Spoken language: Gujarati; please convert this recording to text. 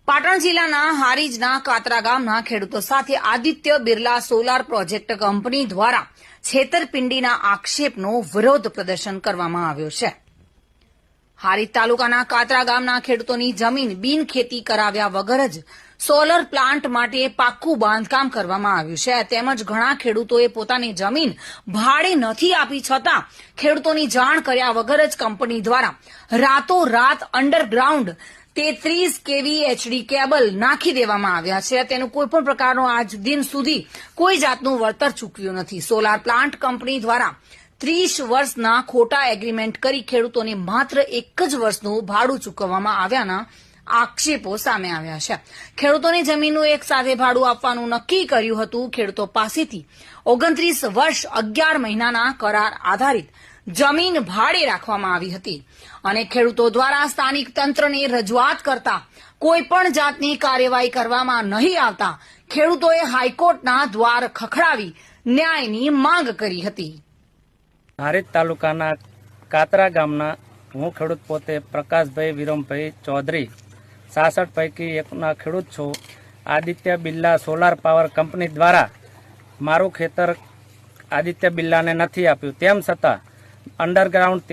પાટણ જિલ્લાના હારીજના કાતરા ગામના ખેડૂતો સાથે Aditya Birla solar project company દ્વારા છેતરપિંડીના આક્ષેપનો વિરોધ પ્રદર્શન કરવામાં આવ્યો છે। હારીજ તાલુકાના કાતરા ગામના ખેડૂતોની જમીન બિનખેતી કરાવ્યા વગર જ સોલર પ્લાન્ટ માટે પાક્કું બાંધકામ કરવામાં આવ્યું છે, તેમજ ઘણા ખેડૂતોએ પોતાની જમીન ભાડે નથી આપી છતાં ખેડૂતોની જાણ કર્યા વગર જ કંપની દ્વારા રાતોરાત અંડરગ્રાઉન્ડ 33 કેવી એચડી કેબલ નાખી દેવામાં આવ્યા છે। તેનું કોઈપણ પ્રકારનું આજ દિન સુધી કોઈ જાતનું વળતર ચૂકવ્યું નથી। સોલાર પ્લાન્ટ કંપની દ્વારા 30 વર્ષના ખોટા એગ્રીમેન્ટ કરી ખેડૂતોને માત્ર 1 જ વર્ષનું ભાડું ચૂકવવામાં આવ્યાના આક્ષેપો સામે આવ્યા છે। ખેડૂતોની જમીનનું એક સાથે ભાડું આપવાનું નક્કી કર્યું હતું। ખેડૂતો પાસેથી 29 વર્ષ 11 મહિનાના કરાર આધારિત જમીન ભાડે રાખવામાં આવી હતી અને ખેડૂતો દ્વારા સ્થાનિક તંત્રને રજૂઆત કરતા કોઈપણ જાતની કાર્યવાહી કરવામાં નહીં આવતા ખેડૂતોએ હાઈકોર્ટના દ્વાર ખખડાવી ન્યાયની માંગ કરી હતી। હારીજ તાલુકાના કાતરા ગામના હું ખેડૂત પોતે પ્રકાશભાઈ વિરમભાઈ ચૌધરી 66 પૈકી એકના ખેડૂત છું। Aditya Birla solar power company દ્વારા મારું ખેતર આદિત્ય બિરલાને નથી આપ્યું, તેમ છતાં અંડરગ્રાઉન્ડ